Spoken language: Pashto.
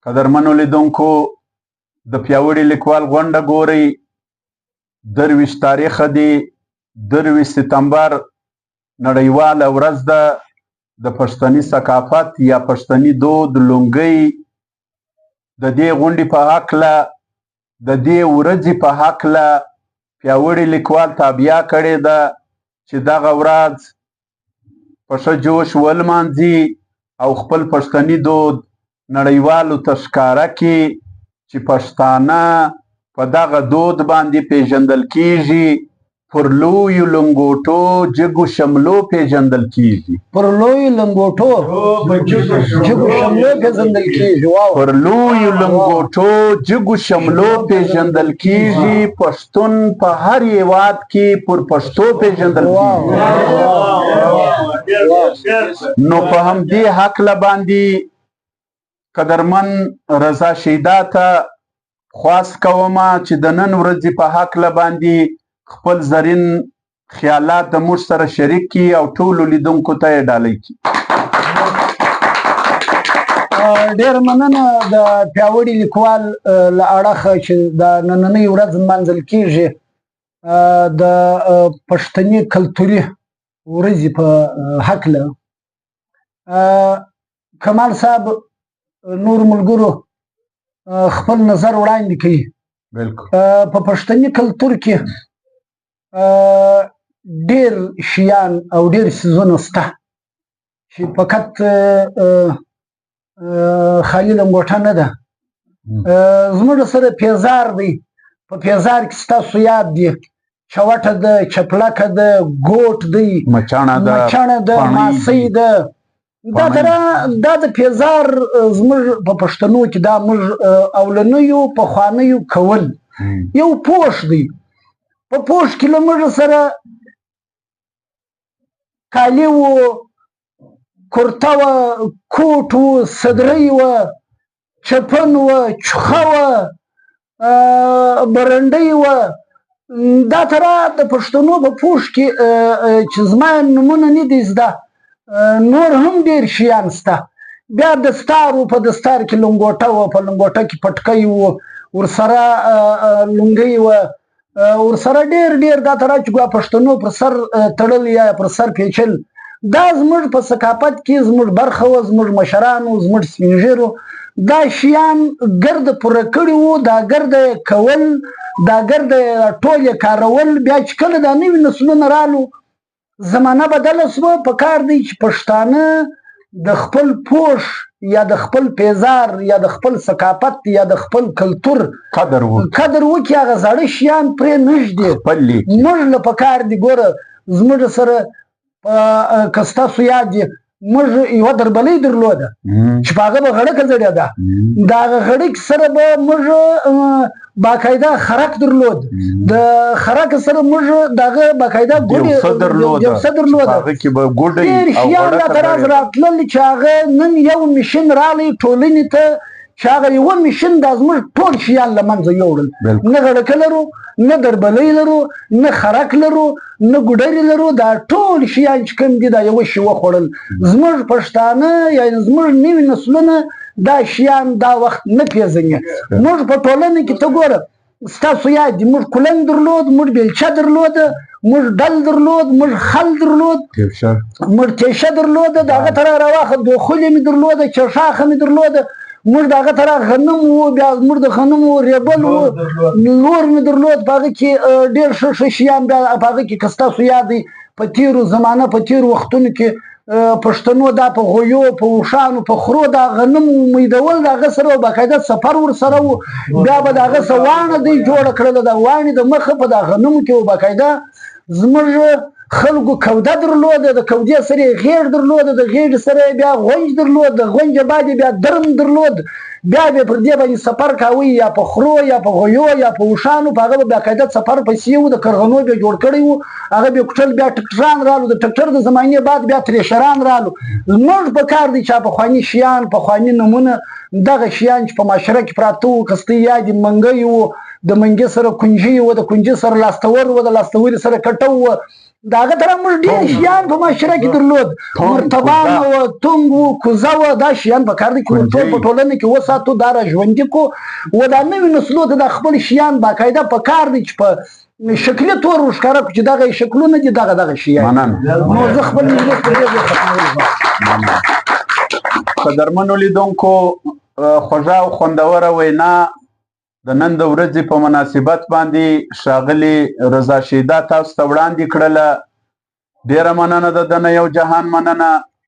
قدرمنو لیدونکو د پیاوړي لیکوال غونډه ګورئ. 23 تاریخ دی 23 سپتمبر نړیواله ورځ ده د پښتني ثقافت یا پښتني دود لونګۍ. د دې غونډې په هکله د دې ورځې په هکله پیاوړي لیکوال تابعه کړې ده چې دغه ورځ په ښه جوش ولمانځي او خپل پښتني دود نړیوالو ته ښکاره کړي چې پښتانه په دغه دود باندې پیژندل کیږي، پر لویو لنګوټو جګو شملو پیژندل کیږي. پر لویو لنګوټو جګو شملو پیژندل کیږي. پر لویو لنګوټو جګو شملو پیژندل کیږي. پښتون په هر هیواد کې پر پښتو پیژندل کیږي. نو په همدې هکله باندې قدرمن رضا شیدا ته خواست کومه چې د نن ورځې په هکله باندې خپل زرین خیالات د موږ سره شریک کړي او ټولو لیدونکو ته یې ډالۍ کړي. ډېر مننه د پیاوړي لیکوال له اړخه چې د نننۍ ورځ نمانځل کیږي د پښتني کلتوري ورځې په هکله. کمال صاحب نور ملګرو خپل نظر وړاندې کوي. په پښتني کلتور کې ډېر شیان او ډېر څیزونه شته چې فقط خالي لنګوټه نه ده. زموږ سره پیزار دی. په پیزار کې ستاسو یاد دی چوټه ده، چپلکه ده، ګوټ دی، مچڼه ده، ماسۍ ده. دا د پیزار زموږ په پښتنو کې دا موږ اولنیو پخوانیو کول. یو پوښ دی. په پوښ کې له موږ سره کالي وو، کورته وه، کوټ وو، صدرۍ وه، چپن وه، چوخه وه، برنډۍ وه. دا تره د پښتنو په پوښ کې چې زما نومونه نه دي زده، نور هم ډېر شیان شته. بیا دستار و، په دستار کې لنګوټه وه، په لنګوټه کې پټکۍ وو، ورسره لونګۍ وه، ورسره ډېر دا تره چې پښتنو پر سر تړل یا پر سر پیچل. دا زموږ په ثقافت کې زموږ برخه وه. زموږ مشرانو، زموږ سپین ږیرو دا شیان ګرده پوره کړي وو. دا ګرده کول، دا ګرده ټول یې کارول. بیا چې کله دا نوي نسلونه رالو، زمانه بدله شوه، په کار دی چې پښتانه د خپل پوښ یا د خپل پیزار یا د خپل ثقافت یا د خپل کلتور قدر وکړي. هغه زاړه شیان پرې نږدې موږ له په کار دی. ګوره زموږ سره که ستاسو یاد دی موږ یوه دربلۍ درلوده چې په هغه به غړکه ځړېده. د هغه غړک سره به موږ باقاعده خرک درلود. د خرک سره موږ د هغه باقاعده یو څه درلوده. ډېر شیان راته راز راتلل چې هغه نن یو مشین راغلی ټولنې ته چې هغه یوه مشین دا زموږ ټول شیان له منځه یوړل. نه غړکه لرو، نه دربلۍ لرو، نه خرک لرو، نه ګوډرې لرو. دا ټول شیان چې کوم دي دا یوه شی وخوړل. زموږ پښتانه یعنې زموږ نوي نسلونه دا شیان دا وخت نه پیژني. موږ په ټولنه کې ته ګوره ستاسو یاد دي موږ کولنګ درلود، موږ بیلچه درلوده، موږ ډل درلود، موږ خل درلود، موږ تیشه درلوده، د هغه تره راواخه دوخولې مې درلوده، چرشاخه مې درلوده، موږ د هغه تره غنم وو، بیا موږ د غنمو ریبل وو، نور مې درلود. په هغه کې ډېر ښه شیان. بیا په هغه کې که ستاسو یاد دی په تېرو زمانه په تېرو وختونو کې پښتنو دا په غویو، په اوښانو، په خرو دا غنم میدول، د هغه سره باقاعده سفر ورسره و. بیا به د هغه څه واڼه دی جوړه کړله. د واڼې د مخه په دا غنمو کې باقاعده زموږ خلکو کوده درلوده. د کودې سره یې غېږ درلوده، د غېږې سره یې بیا غونج درلود، د غونجه بعد یې بیا درم درلود. بیا به پر دې باندې سفر کوي یا په خرو یا په غویو یا په اوښانو. په هغه به باقاعده سفر پسې و. د کرغنو به جوړ کړی و، هغه به کوټل. بیا ټکټران رالو، د ټکټر د زمانې بعد بیا تریشران رالو. زموږ په کار دی چې پخواني شیان، پخواني نومونه، دغه شیان چې په معاشره کې پراته وو، کستۍ یادې منګۍ وو، د منګي سره کنجي وه، د کنجي سره لاستور وه، د لاستوري سره کټو وه، د هغه طرح موږ ډېر شیان په معاشره کې درلود، مرتبان وه، تنګ وو، کوزه وه، دا شیان په کار دي چې موږ ټول په ټولنه کې وساتو، دا را ژوندي کړو. و دا نوي نسلو ته دا خپل شیان باقاعده په کار دي چې په شکلي تور ورښکاره کړو چې دغه شکلونه دي، دغه شیان. نو زه خپل مجلس په دې ځای ختمول غواړم. قدرمنو لیدونکو، خوږه او خوندوره وینا د نن د ورځې په مناسبت باندې ښاغلي رضا شیدا تاسو ته وړاندې کړله. ډېره مننه د ده نه، یو جهان مننه.